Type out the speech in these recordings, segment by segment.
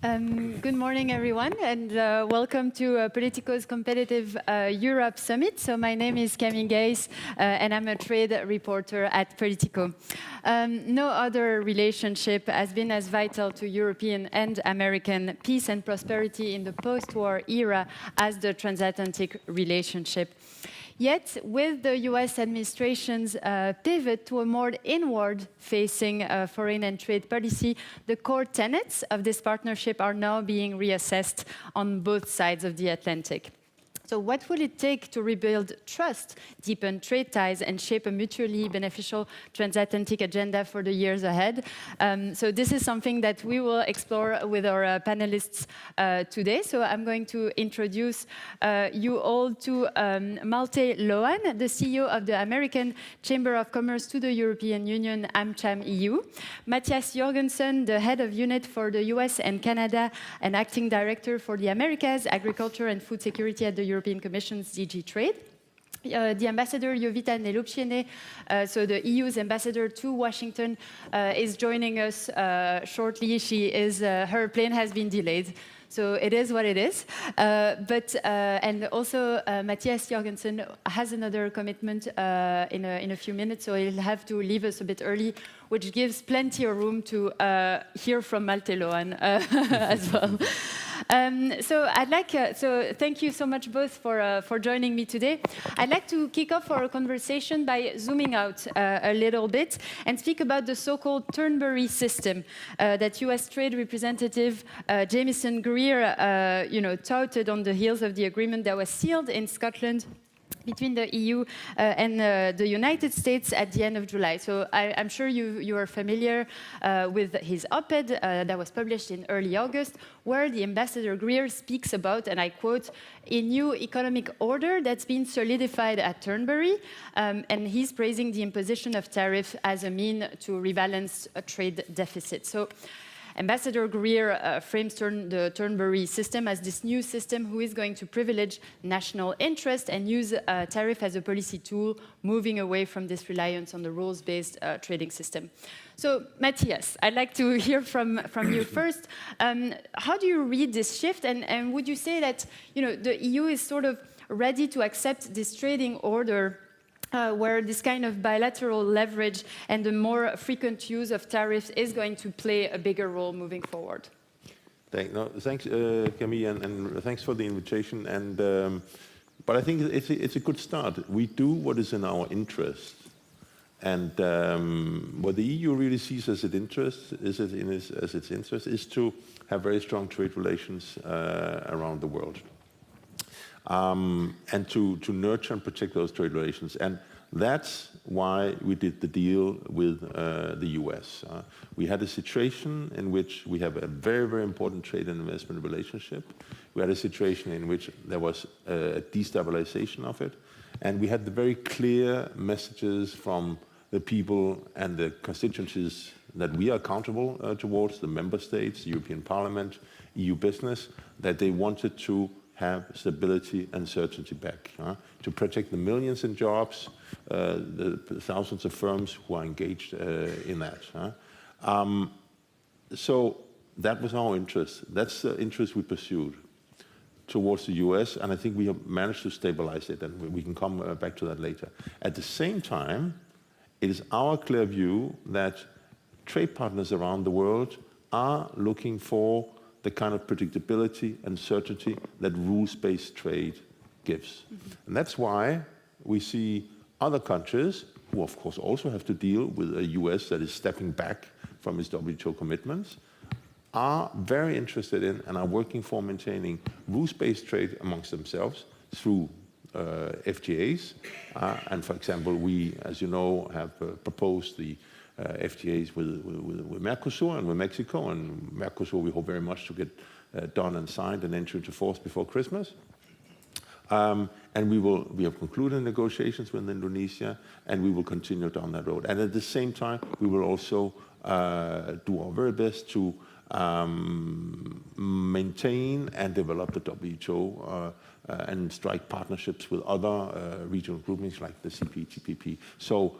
Good morning, everyone, and welcome to Politico's Competitive Europe Summit. So my name is Camille Gaze, and I'm a trade reporter at Politico. No other relationship has been as vital to European and American peace and prosperity in the post-war era as the transatlantic relationship. Yet, with the US administration's pivot to a more inward-facing foreign and trade policy, the core tenets of this partnership are now being reassessed on both sides of the Atlantic. So what will it take to rebuild trust, deepen trade ties, and shape a mutually beneficial transatlantic agenda for the years ahead? So this is something that we will explore with our panelists today. So I'm going to introduce you all to Malte Lohan, the CEO of the American Chamber of Commerce to the European Union, AmCham EU. Matthias Jorgensen, the head of unit for the US and Canada and acting director for the Americas, Agriculture and Food Security at the European Commission's DG Trade. The ambassador Jovita Nelupšiene, so the EU's ambassador to Washington, is joining us shortly. Her plane has been delayed, so it is what it is. And also Matthias Jorgensen has another commitment in a few minutes, so he'll have to leave us a bit early, which gives plenty of room to hear from Malte Lohan as well. So thank you so much both for joining me today. I'd like to kick off our conversation by zooming out a little bit and speak about the so-called Turnberry system that U.S. Trade Representative Jamieson Greer, touted on the heels of the agreement that was sealed in Scotland between the EU and the United States at the end of July. So I'm sure you are familiar with his op-ed that was published in early August, where the Ambassador Greer speaks about, and I quote, a new economic order that's been solidified at Turnberry, and he's praising the imposition of tariffs as a mean to rebalance a trade deficit. So Ambassador Greer frames the Turnberry system as this new system who is going to privilege national interest and use tariff as a policy tool, moving away from this reliance on the rules-based trading system. So, Matthias, I'd like to hear from you first. How do you read this shift? And would you say that the EU is sort of ready to accept this trading order where this kind of bilateral leverage and the more frequent use of tariffs is going to play a bigger role moving forward? Thanks, Camille, and thanks for the invitation. But I think it's a good start. We do what is in our interest, and what the EU really sees as its interest is to have very strong trade relations around the world. And to nurture and protect those trade relations. And that's why we did the deal with the US. We had a situation in which we have a very, very important trade and investment relationship. We had a situation in which there was a destabilization of it. And we had the very clear messages from the people and the constituencies that we are accountable towards, the member states, the European Parliament, EU business, that they wanted to have stability and certainty back, to protect the millions in jobs, the thousands of firms who are engaged in that. So that was our interest. That's the interest we pursued towards the US, and I think we have managed to stabilize it, and we can come back to that later. At the same time, it is our clear view that trade partners around the world are looking for the kind of predictability and certainty that rules-based trade gives. And that's why we see other countries, who of course also have to deal with a US that is stepping back from its WTO commitments, are very interested in and are working for maintaining rules-based trade amongst themselves through FTAs. And for example, we, as you know, have proposed the FTAs with Mercosur and with Mexico, and Mercosur we hope very much to get done and signed and enter into force before Christmas. And we have concluded negotiations with Indonesia, and we will continue down that road. And at the same time, we will also do our very best to maintain and develop the WTO and strike partnerships with other regional groupings like the CPTPP. So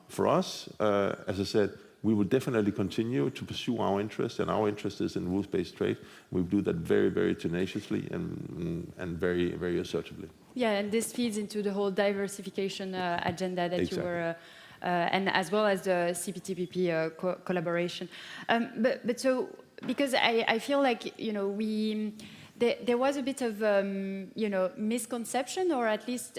for us, as I said, we will definitely continue to pursue our interest, and our interest is in rules-based trade. We do that very, very tenaciously and very, very assertively. Yeah, and this feeds into the whole diversification agenda that Exactly. you were, and as well as the CPTPP collaboration. But so, because I feel like, you know, there was a bit of, you know, misconception, or at least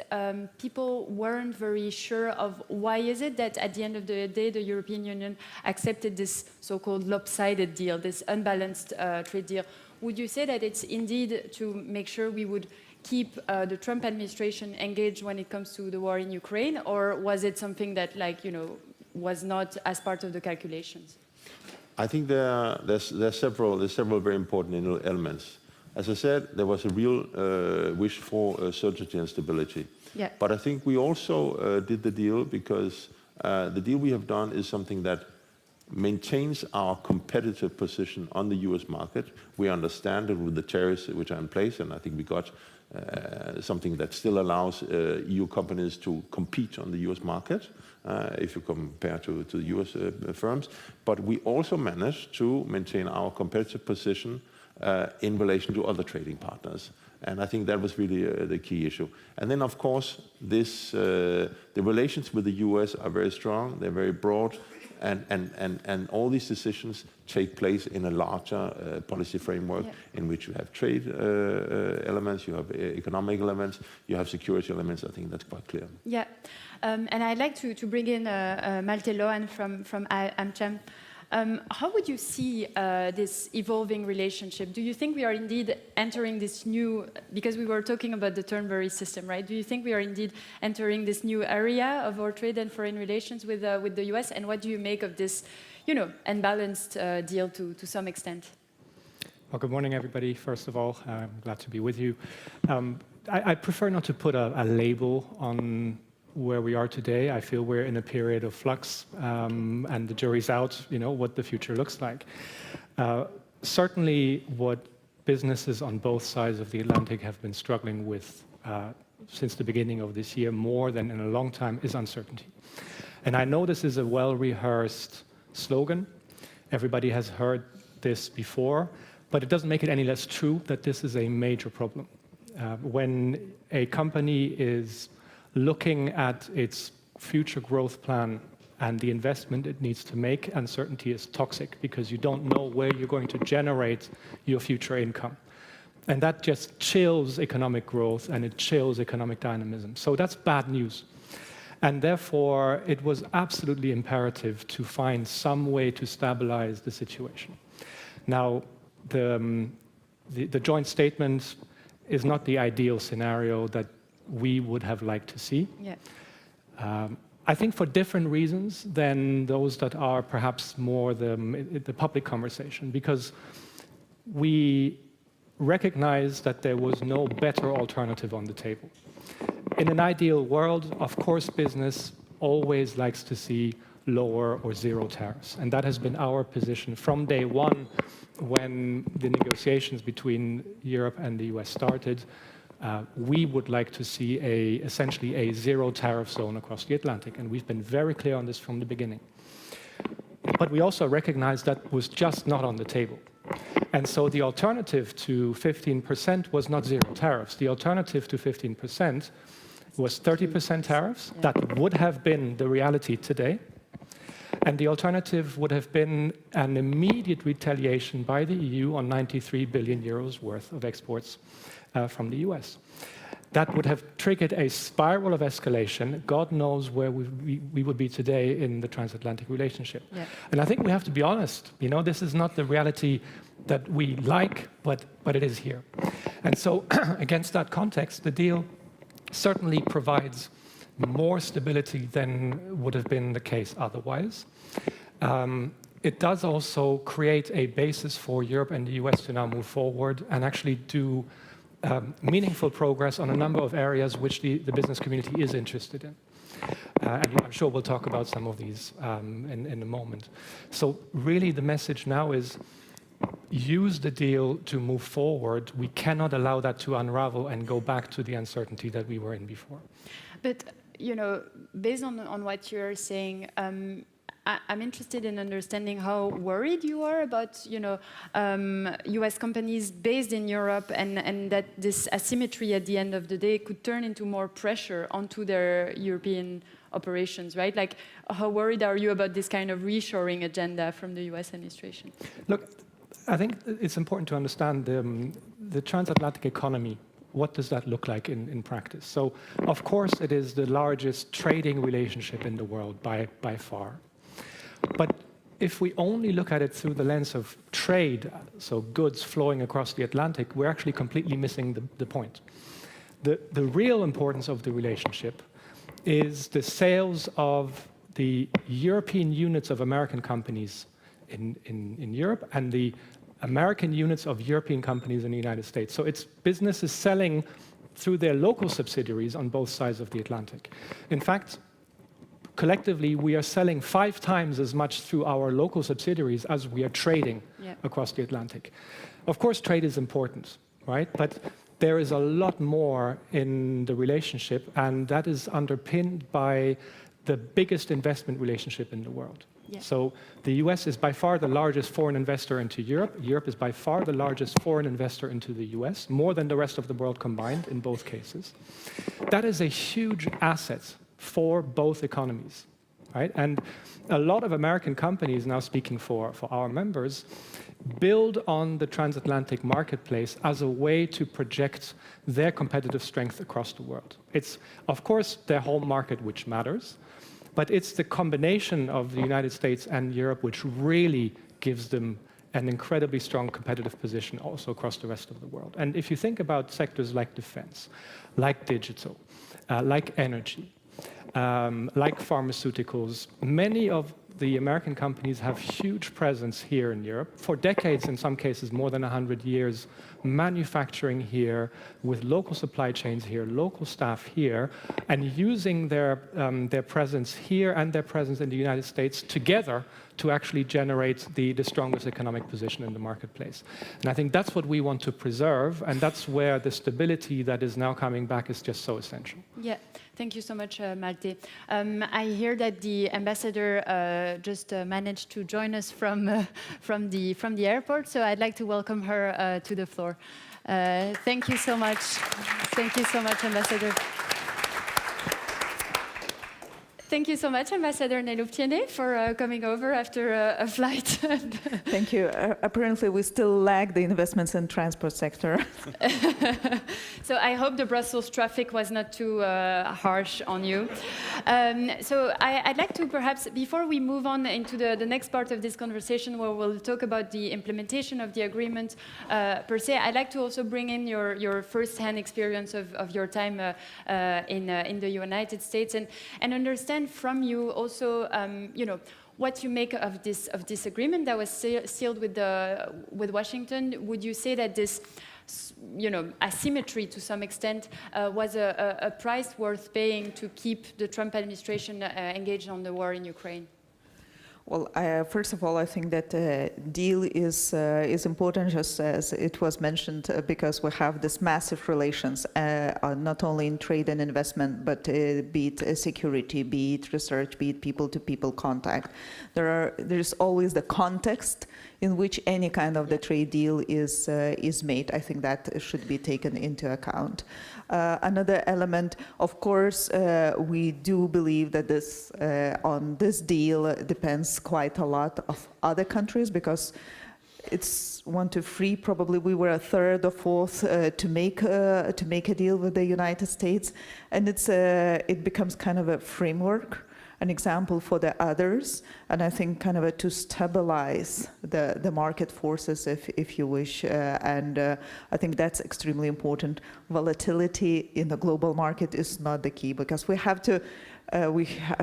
people weren't very sure of why is it that at the end of the day, the European Union accepted this so-called lopsided deal, this unbalanced trade deal. Would you say that it's indeed to make sure we would keep the Trump administration engaged when it comes to the war in Ukraine, or was it something that, like, you know, was not as part of the calculations? I think there's several very important elements. As I said, there was a real wish for certainty and stability. Yeah. But I think we also did the deal because the deal we have done is something that maintains our competitive position on the US market. We understand it with the tariffs which are in place, and I think we got something that still allows EU companies to compete on the US market if you compare to the US firms. But we also managed to maintain our competitive position in relation to other trading partners. And I think that was really the key issue. And then, of course, the relations with the US are very strong, they're very broad, and all these decisions take place in a larger policy framework in which you have trade elements, you have economic elements, you have security elements. I think that's quite clear. Yeah, and I'd like to bring in Malte Lohan from AmCham. How would you see this evolving relationship? Do you think we are indeed entering this new, because we were talking about the Turnberry system, right? Do you think we are indeed entering this new area of our trade and foreign relations with the US? And what do you make of this, you know, unbalanced deal to some extent? Well, good morning, everybody. First of all, I'm glad to be with you. I prefer not to put a label on where we are today. I feel we're in a period of flux, and the jury's out, you know, what the future looks like. Certainly what businesses on both sides of the Atlantic have been struggling with since the beginning of this year, more than in a long time, is uncertainty. And I know this is a well-rehearsed slogan. Everybody has heard this before, but it doesn't make it any less true that this is a major problem. When a company is looking at its future growth plan and the investment it needs to make, uncertainty is toxic because you don't know where you're going to generate your future income. And that just chills economic growth and it chills economic dynamism. So that's bad news. And therefore, it was absolutely imperative to find some way to stabilize the situation. Now, the joint statement is not the ideal scenario that we would have liked to see. Yeah. I think for different reasons than those that are perhaps more the public conversation, because we recognize that there was no better alternative on the table. In an ideal world, of course, business always likes to see lower or zero tariffs. And that has been our position from day one when the negotiations between Europe and the US started. We would like to see essentially a zero tariff zone across the Atlantic, and we've been very clear on this from the beginning. But we also recognize that was just not on the table. And so the alternative to 15% was not zero tariffs. The alternative to 15% was 30% tariffs. Yeah. That would have been the reality today. And the alternative would have been an immediate retaliation by the EU on 93 billion euros worth of exports from the US. That would have triggered a spiral of escalation. God knows where we would be today in the transatlantic relationship. Yeah. And I think we have to be honest. You know, this is not the reality that we like, but it is here. And so against that context, the deal certainly provides more stability than would have been the case otherwise. It does also create a basis for Europe and the US to now move forward and actually do meaningful progress on a number of areas which the business community is interested in. And I'm sure we'll talk about some of these in a moment. So really the message now is use the deal to move forward. We cannot allow that to unravel and go back to the uncertainty that we were in before. But, you know, based on what you're saying, I'm interested in understanding how worried you are about, U.S. companies based in Europe, and that this asymmetry at the end of the day could turn into more pressure onto their European operations, right? Like, how worried are you about this kind of reshoring agenda from the U.S. administration? Look, I think it's important to understand the transatlantic economy. What does that look like in practice? So, of course, it is the largest trading relationship in the world by far. But if we only look at it through the lens of trade, so goods flowing across the Atlantic, we're actually completely missing the point. The real importance of the relationship is the sales of the European units of American companies in Europe and the American units of European companies in the United States. So it's businesses selling through their local subsidiaries on both sides of the Atlantic. In fact, collectively, we are selling 5 times as much through our local subsidiaries as we are trading across the Atlantic. Of course, trade is important, right? But there is a lot more in the relationship, and that is underpinned by the biggest investment relationship in the world. Yeah. So the US is by far the largest foreign investor into Europe. Europe is by far the largest foreign investor into the US, more than the rest of the world combined in both cases. That is a huge asset for both economies, right? And a lot of American companies, now speaking for our members, build on the transatlantic marketplace as a way to project their competitive strength across the world. It's, of course, their home market which matters, but it's the combination of the United States and Europe which really gives them an incredibly strong competitive position also across the rest of the world. And if you think about sectors like defense, like digital, like energy, like pharmaceuticals, many of the American companies have huge presence here in Europe. For decades, in some cases, more than 100 years, manufacturing here with local supply chains here, local staff here, and using their presence here and their presence in the United States together to actually generate the strongest economic position in the marketplace. And I think that's what we want to preserve, and that's where the stability that is now coming back is just so essential. Yeah, thank you so much, Malte. I hear that the ambassador just managed to join us from the airport, so I'd like to welcome her to the floor. Thank you so much. Thank you so much, Ambassador. Thank you so much, Ambassador Nelouptiene, for coming over after a flight. Thank you. Apparently, we still lag the investments in transport sector. So I hope the Brussels traffic was not too harsh on you. So I'd like to perhaps, before we move on into the next part of this conversation, where we'll talk about the implementation of the agreement per se, I'd like to also bring in your first-hand experience of your time in the United States and understand from you also, what you make of this agreement that was sealed with Washington. Would you say that this, asymmetry to some extent was a price worth paying to keep the Trump administration engaged on the war in Ukraine? Well, first of all, I think that deal is important, just as it was mentioned, because we have this massive relations, not only in trade and investment, but be it security, be it research, be it people-to-people contact. There's always the context in which any kind of the trade deal is made. I think that should be taken into account. Another element, of course, we do believe that this on this deal depends quite a lot of other countries, because it's 1 to 3. Probably we were a third or fourth to make a deal with the United States, and it becomes kind of a framework, an example for the others, and I think kind of to stabilize the market forces, if you wish, and I think that's extremely important. Volatility in the global market is not the key, because we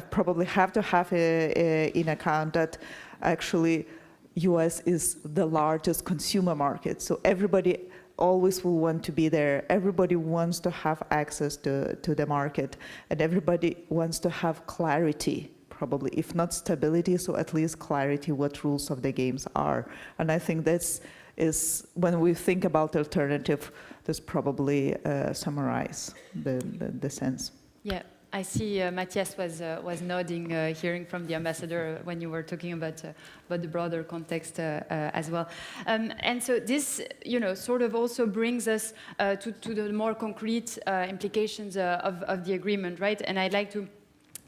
probably have to have in account that actually US is the largest consumer market, so everybody always will want to be there. Everybody wants to have access to the market, and everybody wants to have clarity, probably, if not stability, so at least clarity what rules of the games are. And I think this is, when we think about alternative, this probably summarize the sense. Yeah. I see Matthias was nodding, hearing from the ambassador when you were talking about the broader context as well. And so this, sort of also brings us to the more concrete implications of the agreement, right? And I'd like to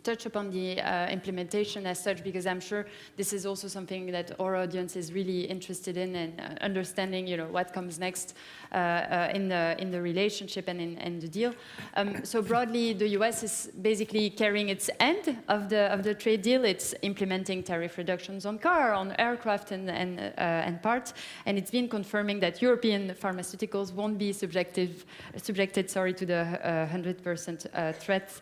touch upon the implementation as such, because I'm sure this is also something that our audience is really interested in, and understanding, what comes next in the relationship and in the deal. So broadly, the US is basically carrying its end of the trade deal. It's implementing tariff reductions on car, on aircraft, and parts, and it's been confirming that European pharmaceuticals won't be subjected to the 100% threat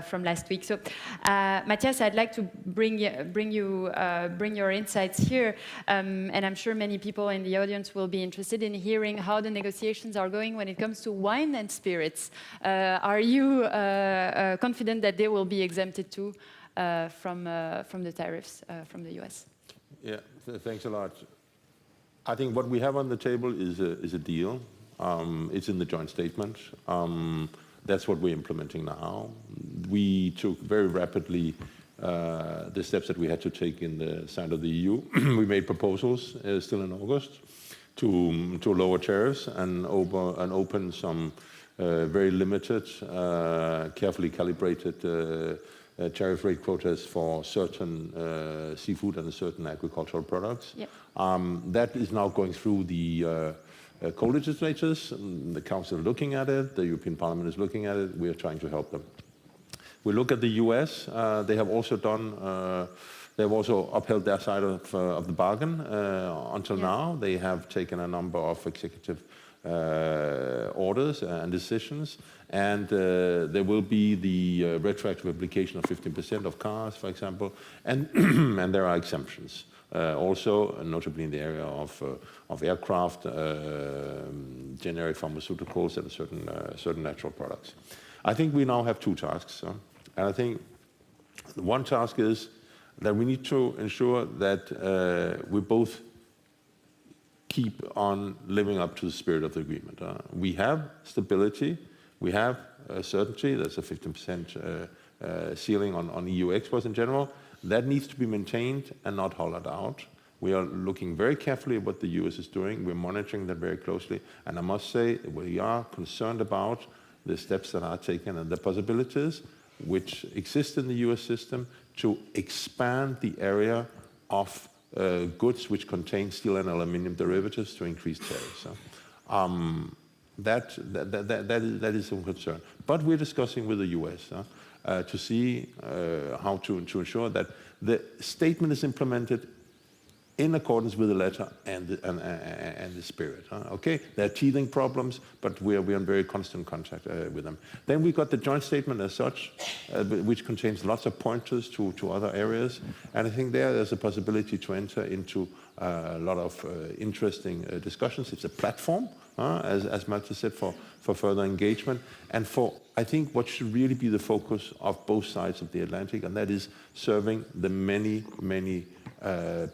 from last week. So, Matthias, I'd like to bring your insights here, and I'm sure many people in the audience will be interested in hearing how the negotiations are going when it comes to wine and spirits. Are you confident that they will be exempted too from the tariffs from the US? Yeah, thanks a lot. I think what we have on the table is a deal. It's in the joint statement. That's what we're implementing now. We took very rapidly the steps that we had to take in the side of the EU. We made proposals still in August to lower tariffs and open some very limited, carefully calibrated tariff rate quotas for certain seafood and certain agricultural products. Yep. That is now going through the co-legislators. The Council is looking at it, the European Parliament is looking at it, we are trying to help them. We look at the US, they have also upheld their side of the bargain until now. They have taken a number of executive orders and decisions, and there will be the retroactive application of 15% of cars, for example, and, and there are exemptions. Also, notably in the area of aircraft, generic pharmaceuticals, and certain natural products. I think we now have two tasks, and I think one task is that we need to ensure that we both keep on living up to the spirit of the agreement. We have stability, we have certainty. There's a 15% ceiling on EU exports in general. That needs to be maintained and not hollowed out. We are looking very carefully at what the US is doing. We're monitoring that very closely. And I must say, we are concerned about the steps that are taken and the possibilities which exist in the US system to expand the area of goods which contain steel and aluminum derivatives to increase tariffs. That is some concern. But we're discussing with the US to see how to ensure that the statement is implemented in accordance with the letter and the spirit. Okay, there are teething problems, but we're in very constant contact with them. Then we got the joint statement as such, which contains lots of pointers to other areas, and I think there's a possibility to enter into a lot of interesting discussions. It's a platform, as Malte said, for further engagement, and for, I think, what should really be the focus of both sides of the Atlantic, and that is serving the many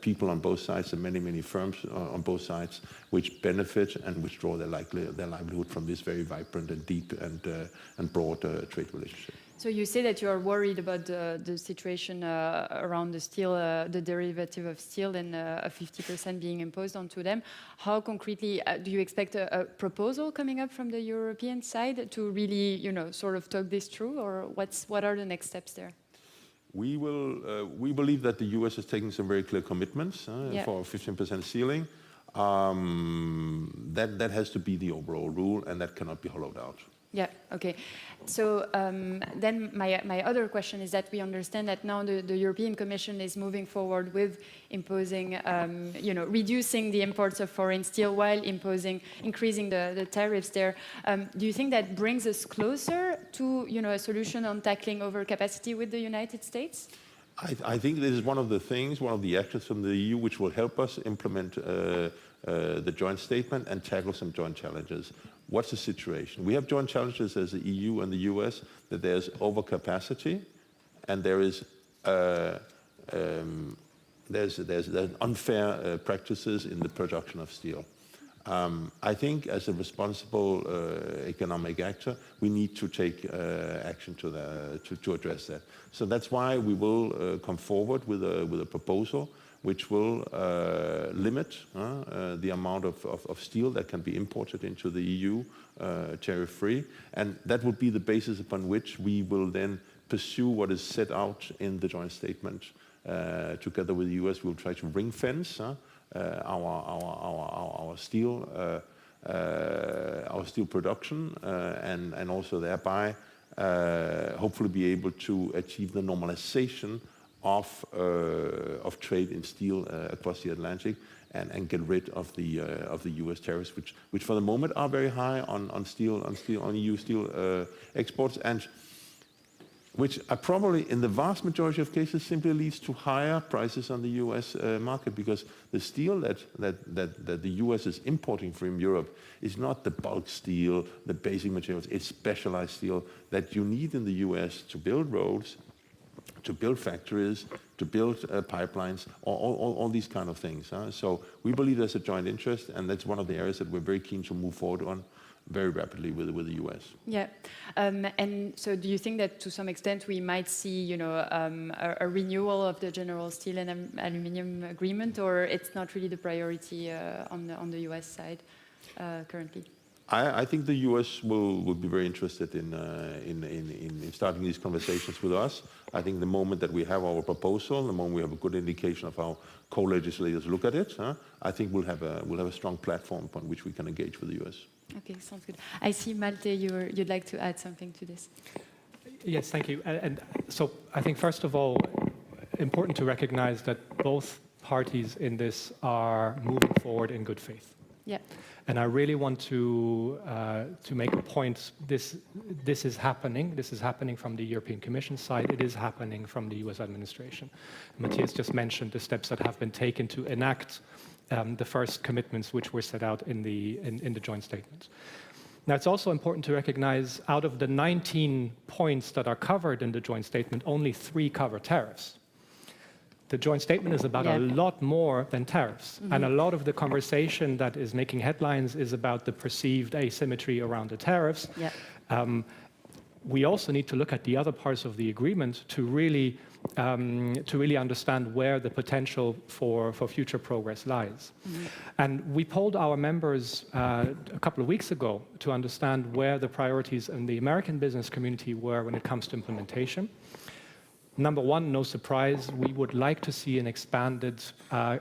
people on both sides, and many firms on both sides, which benefit and which draw their livelihood from this very vibrant and deep and broad trade relationship. So you say that you are worried about the situation around the steel, the derivative of steel, and a 50% being imposed onto them. How concretely do you expect a proposal coming up from the European side to really, sort of talk this through, or what are the next steps there? We believe that the US is taking some very clear commitments for a 15% ceiling. That has to be the overall rule, and that cannot be hollowed out. Yeah, okay. So then my other question is that we understand that now the European Commission is moving forward with imposing, reducing the imports of foreign steel while increasing the tariffs there. Do you think that brings us closer to, a solution on tackling overcapacity with the United States? I think this is one of the actions from the EU which will help us implement the joint statement and tackle some joint challenges. What's the situation? We have joint challenges as the EU and the US, that there's overcapacity and there's unfair practices in the production of steel. I think as a responsible economic actor, we need to take action to address that. So that's why we will come forward with a proposal which will limit the amount of steel that can be imported into the EU tariff-free. And that will be the basis upon which we will then pursue what is set out in the joint statement. Together with the US, we'll try to ring fence our steel production and also thereby hopefully be able to achieve the normalization of trade in steel across the Atlantic and get rid of the US tariffs, which for the moment are very high on EU steel exports, and which are probably in the vast majority of cases simply leads to higher prices on the US market, because the steel that the US is importing from Europe is not the bulk steel, the basic materials, it's specialized steel that you need in the US to build roads, to build factories, to build pipelines, all these kind of things. So we believe there's a joint interest, and that's one of the areas that we're very keen to move forward on very rapidly with the US. Yeah, and so do you think that to some extent we might see, a renewal of the general steel and aluminium agreement, or it's not really the priority on the US side currently? I think the US will be very interested in starting these conversations with us. I think the moment that we have our proposal, the moment we have a good indication of how co-legislators look at it, I think we'll have a strong platform upon which we can engage with the US. Okay, sounds good. I see, Malte, you'd like to add something to this. Yes, thank you. And so I think, first of all, important to recognize that both parties in this are moving forward in good faith. Yeah. And I really want to make a point. This is happening. This is happening from the European Commission side. It is happening from the US administration. Matthias just mentioned the steps that have been taken to enact the first commitments which were set out in the joint statement. Now, it's also important to recognize, out of the 19 points that are covered in the joint statement, only 3 cover tariffs. The joint statement is about a lot more than tariffs. Mm-hmm. And a lot of the conversation that is making headlines is about the perceived asymmetry around the tariffs. Yeah. We also need to look at the other parts of the agreement to really understand where the potential for future progress lies. Mm-hmm. And we polled our members a couple of weeks ago to understand where the priorities in the American business community were when it comes to implementation. Number one, no surprise, we would like to see an expanded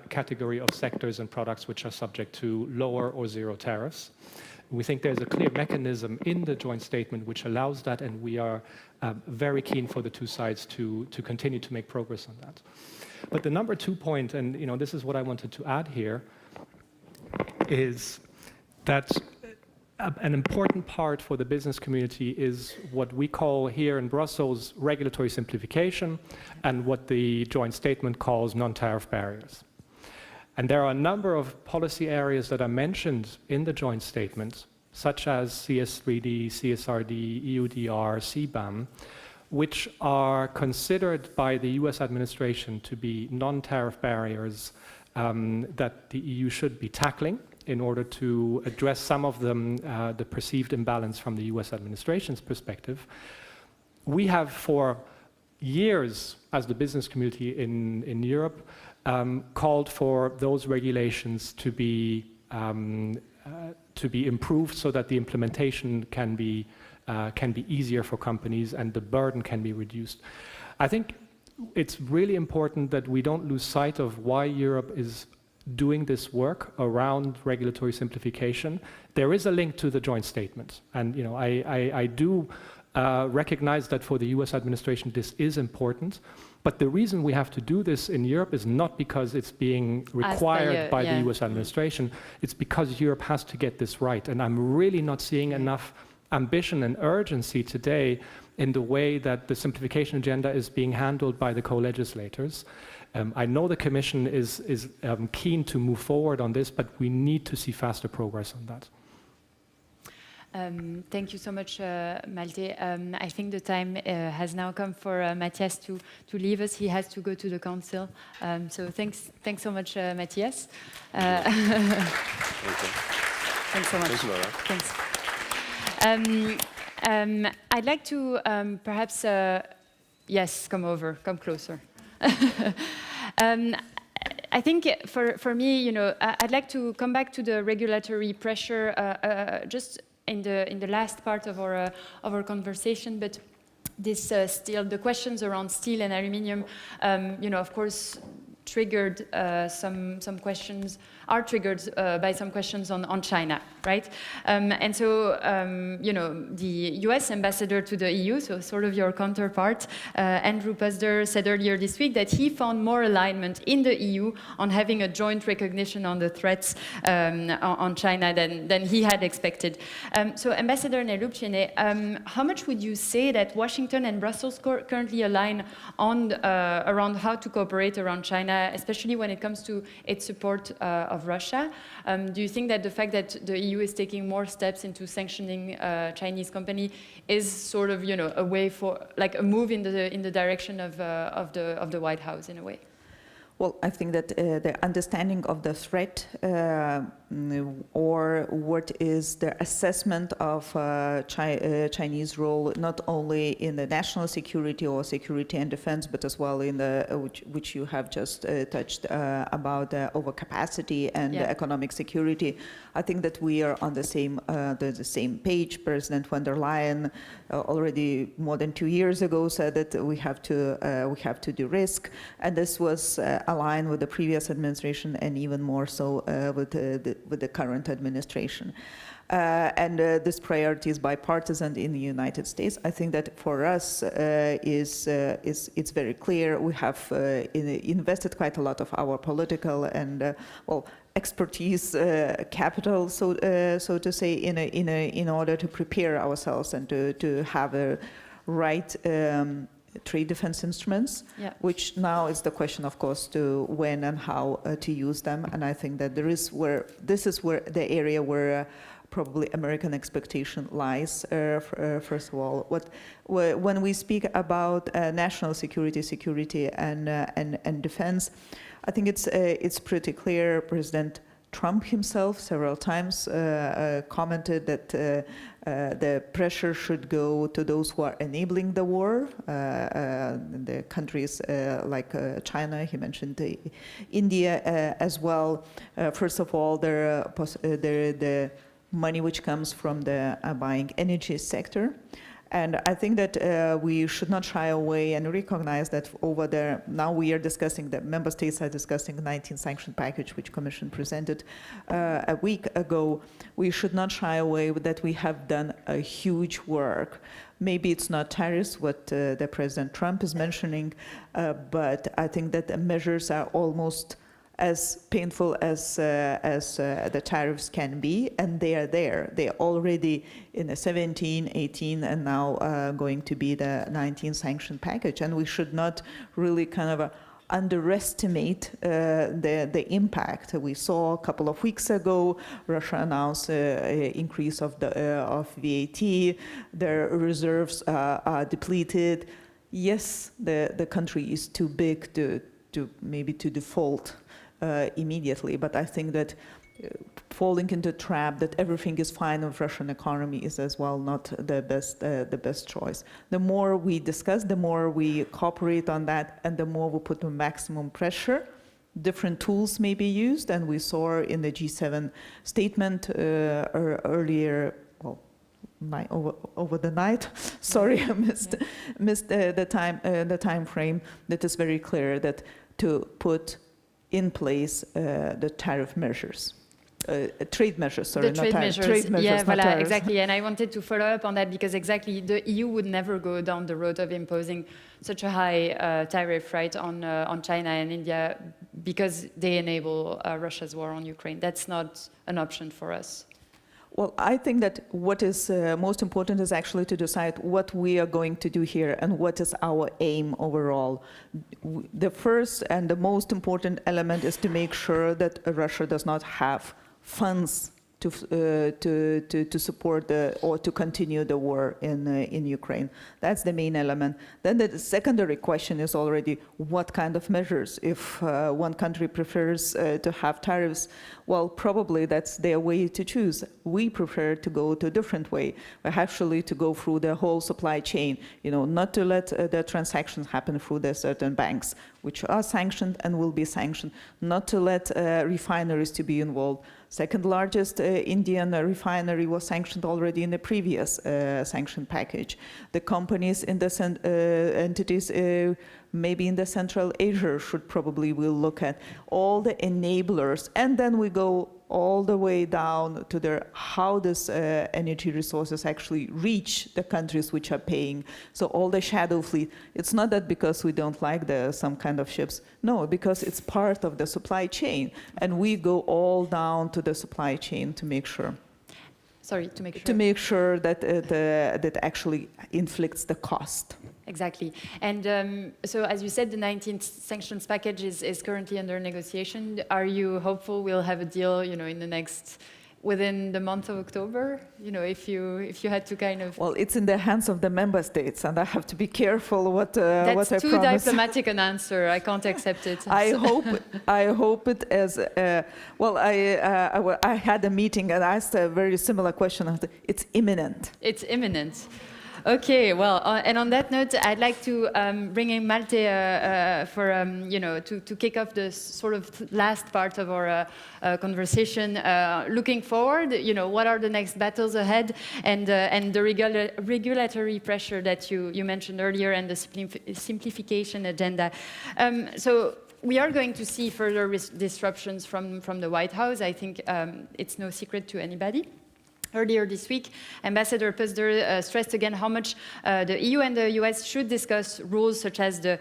category of sectors and products which are subject to lower or zero tariffs. We think there's a clear mechanism in the joint statement which allows that, and we are very keen for the two sides to continue to make progress on that. But the number 2 point, and this is what I wanted to add here, is that an important part for the business community is what we call here in Brussels regulatory simplification, and what the joint statement calls non-tariff barriers. And there are a number of policy areas that are mentioned in the joint statement, such as CS3D, CSRD, EUDR, CBAM, which are considered by the US administration to be non-tariff barriers that the EU should be tackling in order to address some of them, the perceived imbalance from the US administration's perspective. We have for years, as the business community in Europe, called for those regulations to be improved so that the implementation can be easier for companies and the burden can be reduced. I think it's really important that we don't lose sight of why Europe is doing this work around regulatory simplification. There is a link to the joint statement, and I do recognize that for the US administration this is important, but the reason we have to do this in Europe is not because it's being required by the US administration, it's because Europe has to get this right, and I'm really not seeing enough ambition and urgency today in the way that the simplification agenda is being handled by the co-legislators. I know the Commission is keen to move forward on this, but we need to see faster progress on that. Thank you so much, Malte. I think the time has now come for Matthias to leave us. He has to go to the council. So thanks so much, Matthias. Okay. Thanks so much. Thanks, Laura. Thanks. I'd like to perhaps, yes, come closer. I think for me, you know, I'd like to come back to the regulatory pressure just in the last part of our conversation, but this steel, the questions around steel and aluminium, you know, of course, triggered some questions, are triggered by some questions on China, right? And so, you know, the US ambassador to the EU, so sort of your counterpart, Andrew Puzder, said earlier this week that he found more alignment in the EU on having a joint recognition on the threats on China than he had expected. So Ambassador Nelupchine, how much would you say that Washington and Brussels currently align on around how to cooperate around China, especially when it comes to its support of Russia? Do you think that the fact that the EU is taking more steps into sanctioning Chinese company is sort of, you know, a way for, like, a move in the direction of the White House in a way? Well, I think that the understanding of the threat or what is the assessment of Chinese role, not only in the national security or security and defense, but as well in the which you have just touched about overcapacity and economic security. I think that we are on the same page. President von der Leyen already more than 2 years ago said that we have to de-risk, and this was aligned with the previous administration and even more so with the current administration. And this priority is bipartisan in the United States. I think that for us it's very clear. We have invested quite a lot of our political and expertise capital, so to say, in order to prepare ourselves and to have a right trade defense instruments, which now is the question, of course, to when and how to use them. And I think that this is where the area where probably American expectation lies. First of all, when we speak about national security and defense, I think it's pretty clear. President Trump himself several times commented that the pressure should go to those who are enabling the war, the countries like China. He mentioned India as well. First of all, the money which comes from the buying energy sector. And I think that we should not shy away and recognize that over there, now we are discussing, the member states are discussing the 19th sanction package, which Commission presented a week ago. We should not shy away with that we have done a huge work. Maybe it's not tariffs, what the President Trump is mentioning, but I think that the measures are almost as painful as the tariffs can be, and they are there. They are already in the 17, 18, and now going to be the 19 sanction package. And we should not really kind of underestimate the impact. We saw a couple of weeks ago, Russia announced an increase of VAT. Their reserves are depleted. Yes, the country is too big to maybe to default immediately, but I think that falling into the trap that everything is fine with Russian economy is as well not the best choice. The more we discuss, the more we cooperate on that, and the more we put the maximum pressure. Different tools may be used, and we saw in the G7 statement earlier. Over the night. Sorry, I missed the time frame. That is very clear that to put in place the tariff measures, trade measures. Sorry, the trade measures. Trade measures. Yeah, not voilà, tariffs. exactly. And I wanted to follow up on that because exactly the EU would never go down the road of imposing such a high tariff, right, on China and India because they enable Russia's war on Ukraine. That's not an option for us. Well, I think that what is most important is actually to decide what we are going to do here and what is our aim overall. The first and the most important element is to make sure that Russia does not have funds to support or to continue the war in Ukraine. That's the main element. Then the secondary question is already what kind of measures. If one country prefers to have tariffs, well, probably that's their way to choose. We prefer to go to a different way, actually to go through the whole supply chain, not to let the transactions happen through the certain banks, which are sanctioned and will be sanctioned, not to let refineries to be involved. Second largest Indian refinery was sanctioned already in the previous sanction package. The companies in the entities maybe in the Central Asia should probably will look at all the enablers, and then we go all the way down to how this energy resources actually reach the countries which are paying. So all the shadow fleet, it's not that because we don't like some kind of ships, no, because it's part of the supply chain, and we go all down to the supply chain to make sure. Sorry, to make sure. To make sure that that actually inflicts the cost. Exactly. And so, as you said, the 19th sanctions package is currently under negotiation. Are you hopeful we'll have a deal, within the month of October? If you had to kind of... Well, it's in the hands of the member states, and I have to be careful what I promise. That's too diplomatic an answer. I can't accept it. I hope it as well. I had a meeting and asked a very similar question. It's imminent. It's imminent. Okay, well, and on that note, I'd like to bring in Malte for, to kick off the sort of last part of our conversation. Looking forward, what are the next battles ahead, and the regulatory pressure that you mentioned earlier, and the simplification agenda. So we are going to see further disruptions from the White House. I think it's no secret to anybody. Earlier this week, Ambassador Puzder stressed again how much the EU and the US should discuss rules such as the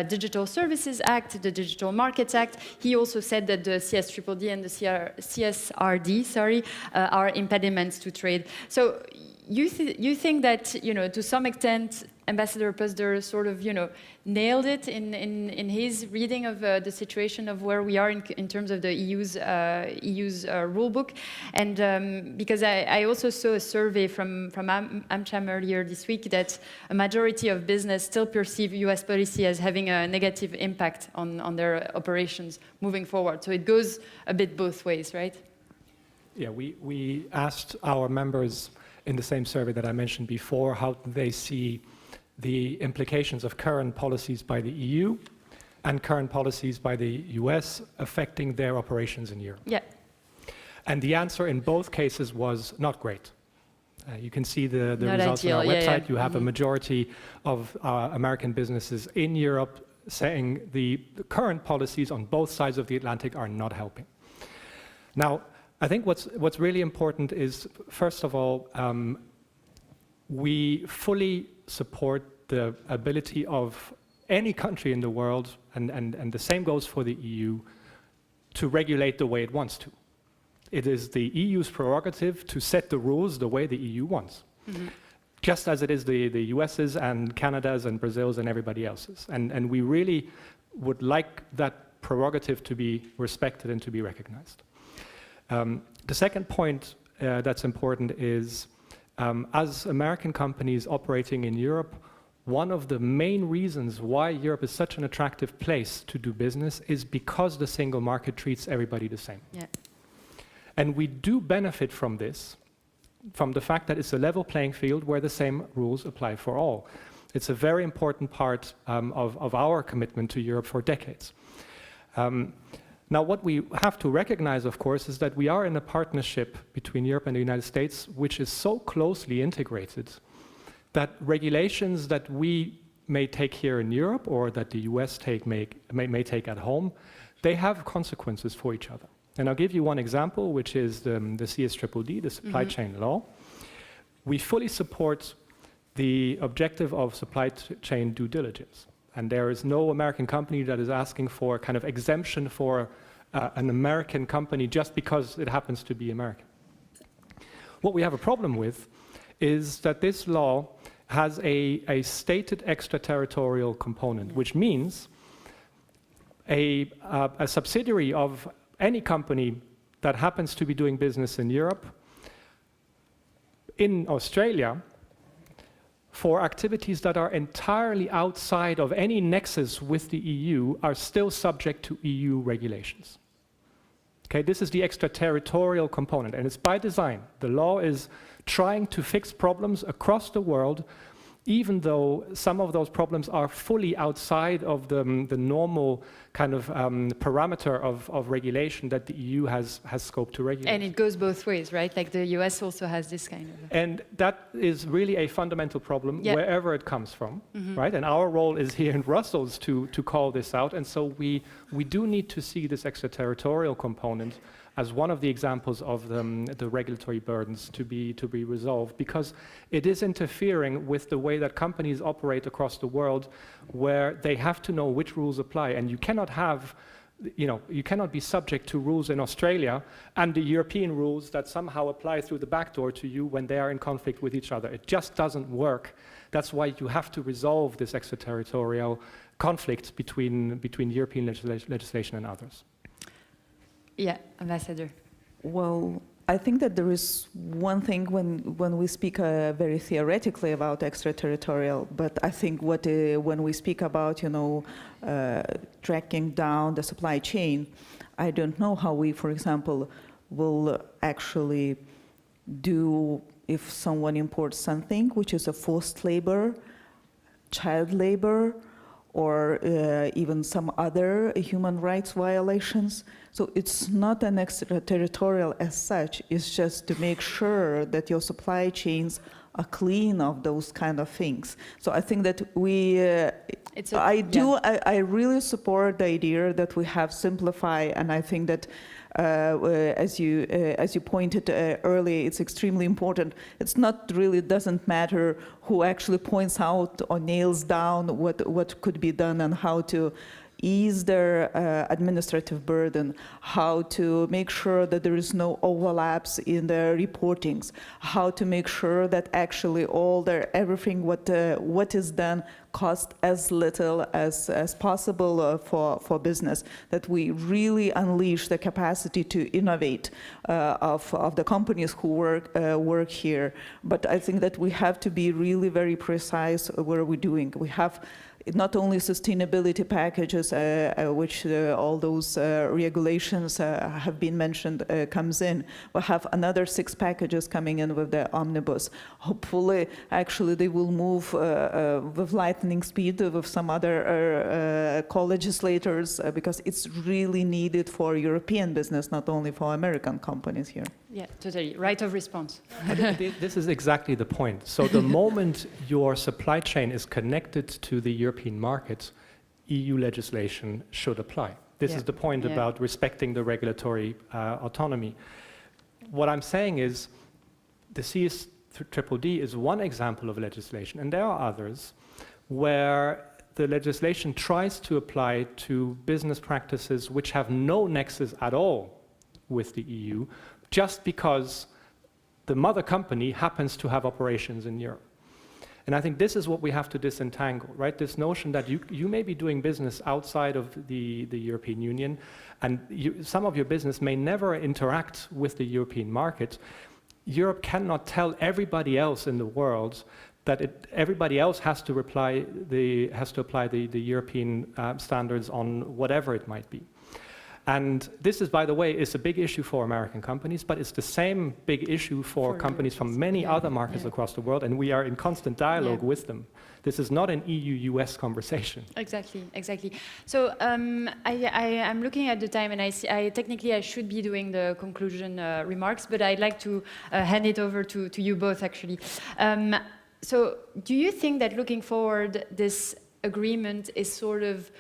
Digital Services Act, the Digital Markets Act. He also said that the CSDDD and the CSRD, are impediments to trade. So you think that, to some extent, Ambassador Puzder sort of, nailed it in his reading of the situation of where we are in terms of the EU's rule book. And because I also saw a survey from AmCham earlier this week that a majority of business still perceive US policy as having a negative impact on their operations moving forward. So it goes a bit both ways, right? Yeah, we asked our members in the same survey that I mentioned before how they see the implications of current policies by the EU and current policies by the US affecting their operations in Europe. Yeah. And the answer in both cases was not great. You can see the results ideal. on our website. Yeah. You have a majority of American businesses in Europe saying the current policies on both sides of the Atlantic are not helping. Now, I think what's really important is, first of all, we fully support the ability of any country in the world, and the same goes for the EU, to regulate the way it wants to. It is the EU's prerogative to set the rules the way the EU wants, just as it is the US's and Canada's and Brazil's and everybody else's. And we really would like that prerogative to be respected and to be recognized. The second point that's important is, as American companies operating in Europe, one of the main reasons why Europe is such an attractive place to do business is because the single market treats everybody the same. Yeah. And we do benefit from this, from the fact that it's a level playing field where the same rules apply for all. It's a very important part of our commitment to Europe for decades. Now, what we have to recognize, of course, is that we are in a partnership between Europe and the United States, which is so closely integrated that regulations that we may take here in Europe or that the US may take at home, they have consequences for each other. And I'll give you one example, which is the CSDDD, the supply chain law. We fully support the objective of supply chain due diligence. And there is no American company that is asking for kind of exemption for an American company just because it happens to be American. What we have a problem with is that this law has a stated extraterritorial component, which means a subsidiary of any company that happens to be doing business in Europe, in Australia, for activities that are entirely outside of any nexus with the EU are still subject to EU regulations. Okay, this is the extraterritorial component, and it's by design. The law is trying to fix problems across the world, even though some of those problems are fully outside of the normal kind of parameter of regulation that the EU has scope to regulate. And it goes both ways, right? Like the US also has this kind of... And that is really a fundamental problem wherever it comes from, right? And our role is here in Brussels to call this out. And so we do need to see this extraterritorial component as one of the examples of the regulatory burdens to be resolved, because it is interfering with the way that companies operate across the world, where they have to know which rules apply, and you cannot have, you cannot be subject to rules in Australia and the European rules that somehow apply through the back door to you when they are in conflict with each other. It just doesn't work. That's why you have to resolve this extraterritorial conflict between European legislation and others. Yeah, Ambassador. Well, I think that there is one thing when we speak very theoretically about extraterritorial, but I think when we speak about, tracking down the supply chain, I don't know how we, for example, will actually do if someone imports something which is a forced labor, child labor, or even some other human rights violations. So it's not an extraterritorial as such, it's just to make sure that your supply chains are clean of those kind of things. So I think that I really support the idea that we have simplify, and I think that as you pointed earlier, it's extremely important. It's not really, doesn't matter who actually points out or nails down what could be done and how to ease their administrative burden, how to make sure that there is no overlaps in the reportings, how to make sure that actually everything what is done cost as little as possible for business, that we really unleash the capacity to innovate of the companies who work here. But I think that we have to be really very precise what are we doing. We have not only sustainability packages, which all those regulations have been mentioned comes in. We have another 6 packages coming in with the omnibus. Hopefully, actually, they will move with lightning speed with some other co-legislators, because it's really needed for European business, not only for American companies here. Yeah, totally. Right of response. This is exactly the point. So the moment your supply chain is connected to the European market, EU legislation should apply. This is the point about respecting the regulatory autonomy. What I'm saying is the CSDDD is one example of legislation, and there are others where the legislation tries to apply to business practices which have no nexus at all with the EU, just because the mother company happens to have operations in Europe. And I think this is what we have to disentangle, right? This notion that you may be doing business outside of the European Union, and some of your business may never interact with the European market. Europe cannot tell everybody else in the world that everybody else has to apply the European standards on whatever it might be. And this is, by the way, is a big issue for American companies, but it's the same big issue for companies from many other markets across the world, and we are in constant dialogue with them. This is not an EU-US conversation. Exactly, exactly. So I'm looking at the time, and technically I should be doing the conclusion remarks, but I'd like to hand it over to you both, actually. So do you think that looking forward, this agreement is sort of,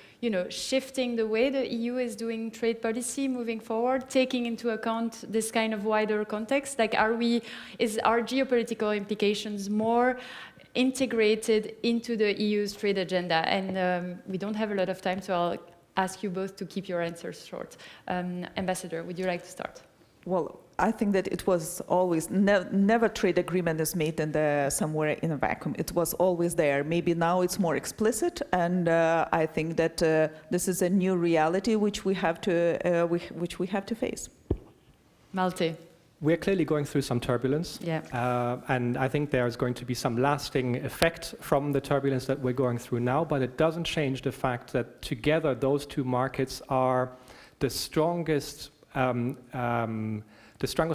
shifting the way the EU is doing trade policy moving forward, taking into account this kind of wider context? Like, is our geopolitical implications more integrated into the EU's trade agenda? And we don't have a lot of time, so I'll ask you both to keep your answers short. Ambassador, would you like to start? Well, I think that it was always, never trade agreement is made somewhere in a vacuum. It was always there. Maybe now it's more explicit, and I think that this is a new reality which we have to face. Malte. We're clearly going through some turbulence, and I think there's going to be some lasting effect from the turbulence that we're going through now, but it doesn't change the fact that together those two markets are the strongest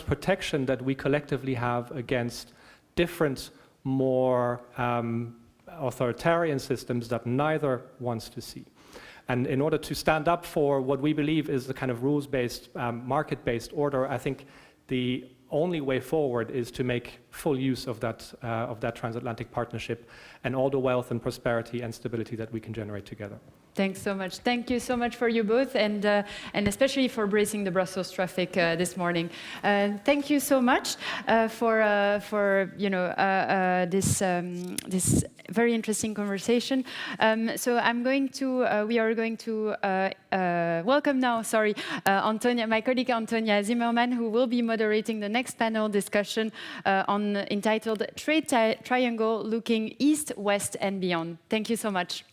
protection that we collectively have against different, more authoritarian systems that neither wants to see. And in order to stand up for what we believe is the kind of rules-based, market-based order, I think the only way forward is to make full use of that transatlantic partnership and all the wealth and prosperity and stability that we can generate together. Thanks so much. Thank you so much for you both, and especially for bracing the Brussels traffic this morning. Thank you so much for this very interesting conversation. So we are going to welcome now, Antonia, my colleague Antonia Zimmerman, who will be moderating the next panel discussion entitled Trade Triangle Looking East, West and Beyond. Thank you so much.